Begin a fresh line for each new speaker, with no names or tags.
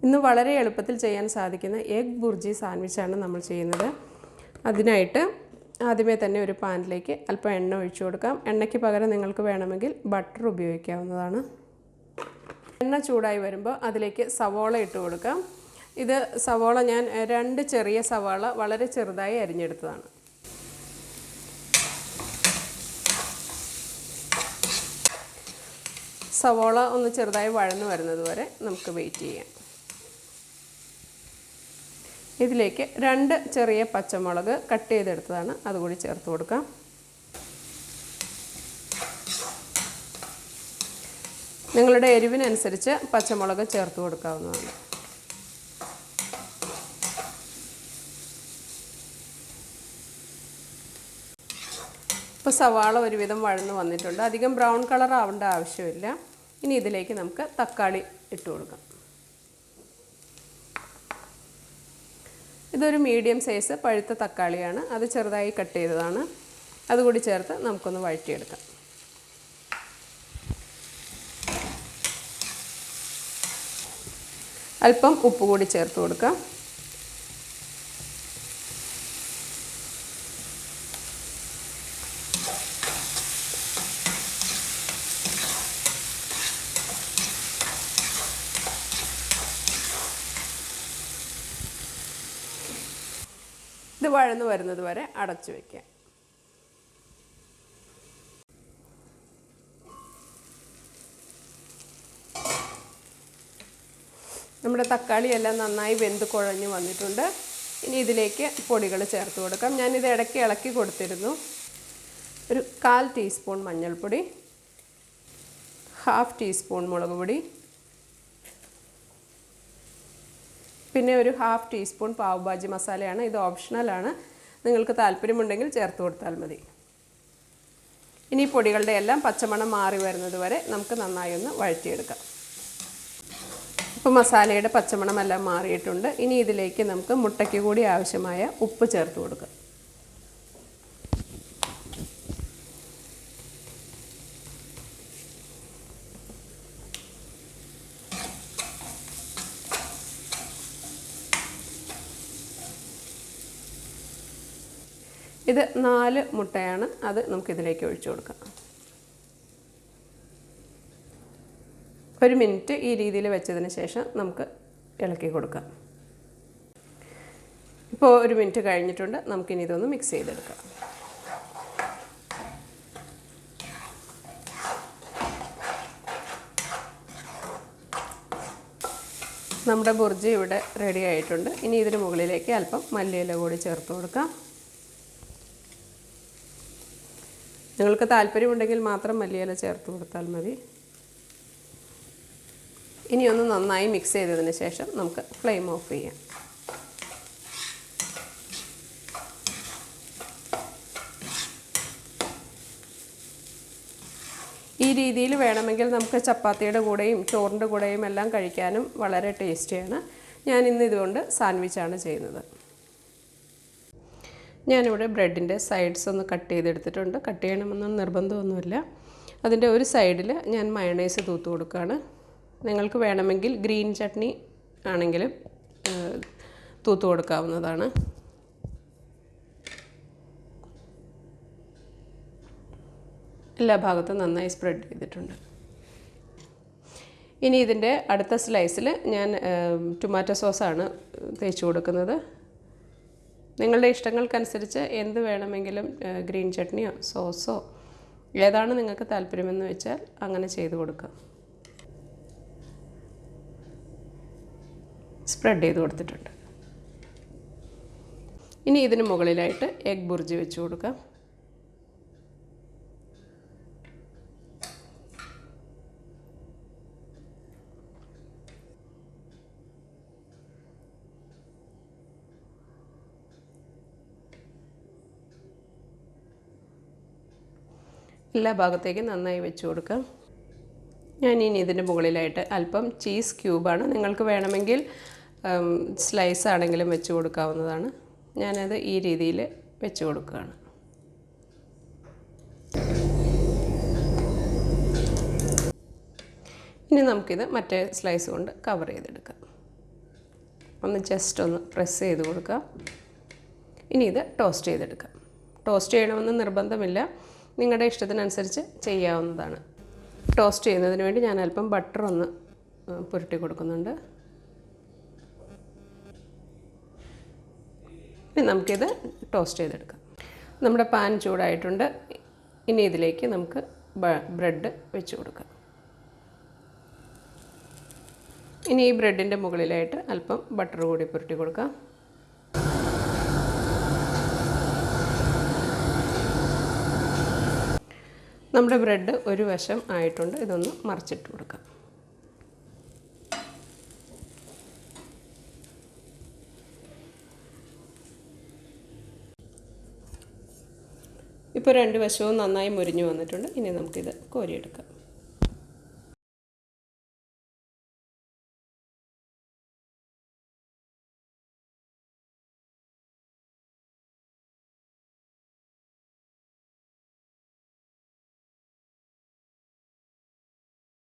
ഇന്ന് വളരെ എളുപ്പത്തിൽ ചെയ്യാൻ സാധിക്കുന്ന എഗ് ബുർജി സാൻഡ്വിച്ചാണ് നമ്മൾ ചെയ്യുന്നത്. അതിനായിട്ട് ആദ്യമേ തന്നെ ഒരു പാനിലേക്ക് അല്പം എണ്ണ ഒഴിച്ചു കൊടുക്കാം. എണ്ണയ്ക്ക് പകരം നിങ്ങൾക്ക് വേണമെങ്കിൽ ബട്ടർ ഉപയോഗിക്കാവുന്നതാണ്. എണ്ണ ചൂടായി വരുമ്പോൾ അതിലേക്ക് സവോള ഇട്ട് കൊടുക്കാം. ഇത് സവോള ഞാൻ 2 ചെറിയ സവാള വളരെ ചെറുതായി അരിഞ്ഞെടുത്തതാണ്. സവോള ഒന്ന് ചെറുതായി വഴന്നു വരുന്നത് വരെ നമുക്ക് വെയിറ്റ് ചെയ്യാം. ഇതിലേക്ക് 2 ചെറിയ പച്ചമുളക് കട്ട് ചെയ്തെടുത്തതാണ്, അതുകൂടി ചേർത്ത് കൊടുക്കാം. നിങ്ങളുടെ എരിവിനനുസരിച്ച് പച്ചമുളക് ചേർത്ത് കൊടുക്കാവുന്നതാണ്. ഇപ്പോൾ സവാള ഒരുവിധം വഴന്നു വന്നിട്ടുണ്ട്. അധികം ബ്രൗൺ കളർ ആവേണ്ട ആവശ്യമില്ല. ഇനി ഇതിലേക്ക് നമുക്ക് തക്കാളി ഇട്ട് കൊടുക്കാം. ഇതൊരു മീഡിയം സൈസ് പഴുത്ത തക്കാളിയാണ്, അത് ചെറുതായി കട്ട് ചെയ്തതാണ്. അതുകൂടി ചേർത്ത് നമുക്കൊന്ന് വഴറ്റിയെടുക്കാം. അല്പം ഉപ്പ് കൂടി ചേർത്ത് കൊടുക്കാം. ഇത് വഴന്നു വരുന്നത് വരെ അടച്ചു വയ്ക്കാം. നമ്മുടെ തക്കാളിയെല്ലാം നന്നായി വെന്ത് കുഴഞ്ഞു വന്നിട്ടുണ്ട്. ഇനി ഇതിലേക്ക് പൊടികൾ ചേർത്ത് കൊടുക്കാം. ഞാനിത് ഇടയ്ക്ക് ഇളക്കി കൊടുത്തിരുന്നു. ഒരു 1/4 ടീസ്പൂൺ മഞ്ഞൾപ്പൊടി, 1/2 ടീസ്പൂൺ മുളക് പൊടി, പിന്നെ ഒരു 1/2 ടീസ്പൂൺ പാവ് ഭാജി മസാലയാണ്. ഇത് ഓപ്ഷണലാണ്, നിങ്ങൾക്ക് താല്പര്യമുണ്ടെങ്കിൽ ചേർത്ത് കൊടുത്താൽ മതി. ഇനി പൊടികളുടെ എല്ലാം പച്ചമണം മാറി വരുന്നത് വരെ നമുക്ക് നന്നായി ഒന്ന് വഴറ്റിയെടുക്കാം. ഇപ്പോൾ മസാലയുടെ പച്ചമണമെല്ലാം മാറിയിട്ടുണ്ട്. ഇനി ഇതിലേക്ക് നമുക്ക് മുട്ടയ്ക്ക് കൂടി ആവശ്യമായ ഉപ്പ് ചേർത്ത് കൊടുക്കാം. ഇത് 4 മുട്ടയാണ്, അത് നമുക്കിതിലേക്ക് ഒഴിച്ചു കൊടുക്കാം. 1 മിനിറ്റ് ഈ രീതിയിൽ വെച്ചതിന് ശേഷം നമുക്ക് ഇളക്കി കൊടുക്കാം. ഇപ്പോൾ 1 മിനിറ്റ് കഴിഞ്ഞിട്ടുണ്ട്. നമുക്കിനി ഇതൊന്ന് മിക്സ് ചെയ്തെടുക്കാം. നമ്മുടെ ബുർജി ഇവിടെ റെഡി ആയിട്ടുണ്ട്. ഇനി ഇതിന് മുകളിലേക്ക് അല്പം മല്ലിയില കൂടി ചേർത്ത് കൊടുക്കാം. നിങ്ങൾക്ക് താല്പര്യമുണ്ടെങ്കിൽ മാത്രം മല്ലിയില ചേർത്ത് കൊടുത്താൽ മതി. ഇനി ഒന്ന് നന്നായി മിക്സ് ചെയ്തതിന് ശേഷം നമുക്ക് ഫ്ലെയിം ഓഫ് ചെയ്യാം. ഈ രീതിയിൽ വേണമെങ്കിൽ നമുക്ക് ചപ്പാത്തിയുടെ കൂടെയും ചോറിൻ്റെ കൂടെയും എല്ലാം കഴിക്കാനും വളരെ ടേസ്റ്റിയാണ്. ഞാൻ ഇന്ന് ഇതുകൊണ്ട് സാൻഡ്വിച്ചാണ് ചെയ്യുന്നത്. ഞാനിവിടെ ബ്രെഡിൻ്റെ സൈഡ്സ് ഒന്ന് കട്ട് ചെയ്തെടുത്തിട്ടുണ്ട്. കട്ട് ചെയ്യണമെന്നൊന്നും നിർബന്ധമൊന്നുമില്ല. അതിൻ്റെ ഒരു സൈഡിൽ ഞാൻ മയണൈസ് തൂത്ത് കൊടുക്കുകയാണ്. നിങ്ങൾക്ക് വേണമെങ്കിൽ ഗ്രീൻ ചട്നി ആണെങ്കിലും തൂത്ത് കൊടുക്കാവുന്നതാണ്. എല്ലാ ഭാഗത്തും നന്നായി സ്പ്രെഡ് ചെയ്തിട്ടുണ്ട്. ഇനി ഇതിൻ്റെ അടുത്ത സ്ലൈസിൽ ഞാൻ ടൊമാറ്റോ സോസാണ് തേച്ച് കൊടുക്കുന്നത്. നിങ്ങളുടെ ഇഷ്ടങ്ങൾക്കനുസരിച്ച് എന്ത് വേണമെങ്കിലും ഗ്രീൻ ചട്നിയോ സോസോ ഏതാണ് നിങ്ങൾക്ക് താല്പര്യമെന്ന് വെച്ചാൽ അങ്ങനെ ചെയ്ത് കൊടുക്കാം. സ്പ്രെഡ് ചെയ്ത് കൊടുത്തിട്ടുണ്ട്. ഇനി ഇതിന് മുകളിലായിട്ട് എഗ് ബുർജി വെച്ച് കൊടുക്കാം. എല്ലാ ഭാഗത്തേക്കും നന്നായി വെച്ച് കൊടുക്കാം. ഞാൻ ഇനി ഇതിൻ്റെ മുകളിലായിട്ട് അല്പം ചീസ് ക്യൂബാണ്, നിങ്ങൾക്ക് വേണമെങ്കിൽ സ്ലൈസ് ആണെങ്കിലും വെച്ച് കൊടുക്കാവുന്നതാണ്. ഞാനത് ഈ രീതിയിൽ വെച്ച് കൊടുക്കുകയാണ്. ഇനി നമുക്കിത് മറ്റേ സ്ലൈസ് കൊണ്ട് കവർ ചെയ്തെടുക്കാം. ഒന്ന് ജസ്റ്റ് ഒന്ന് പ്രസ് ചെയ്ത് കൊടുക്കുക. ഇനി ഇത് ടോസ്റ്റ് ചെയ്തെടുക്കാം. ടോസ്റ്റ് ചെയ്യണമെന്ന് നിർബന്ധമില്ല, നിങ്ങളുടെ ഇഷ്ടത്തിനനുസരിച്ച് ചെയ്യാവുന്നതാണ്. ടോസ്റ്റ് ചെയ്യുന്നതിന് വേണ്ടി ഞാൻ അല്പം ബട്ടർ ഒന്ന് പുരട്ടി കൊടുക്കുന്നുണ്ട്. ഇനി നമുക്കിത് ടോസ്റ്റ് ചെയ്തെടുക്കാം. നമ്മുടെ പാൻ ചൂടായിട്ടുണ്ട്. ഇനി ഇതിലേക്ക് നമുക്ക് ബ്രെഡ് വെച്ച് കൊടുക്കാം. ഇനി ഈ ബ്രെഡിൻ്റെ മുകളിലായിട്ട് അല്പം ബട്ടർ കൂടി പുരട്ടി കൊടുക്കാം. നമ്മുടെ ബ്രെഡ് ഒരു വശം ആയിട്ടുണ്ട്. ഇതൊന്ന് മറിച്ചിട്ട് കൊടുക്കാം. ഇപ്പോൾ രണ്ട് വശവും നന്നായി മുരിഞ്ഞു വന്നിട്ടുണ്ട്. ഇനി നമുക്കിത് കോരിയെടുക്കാം.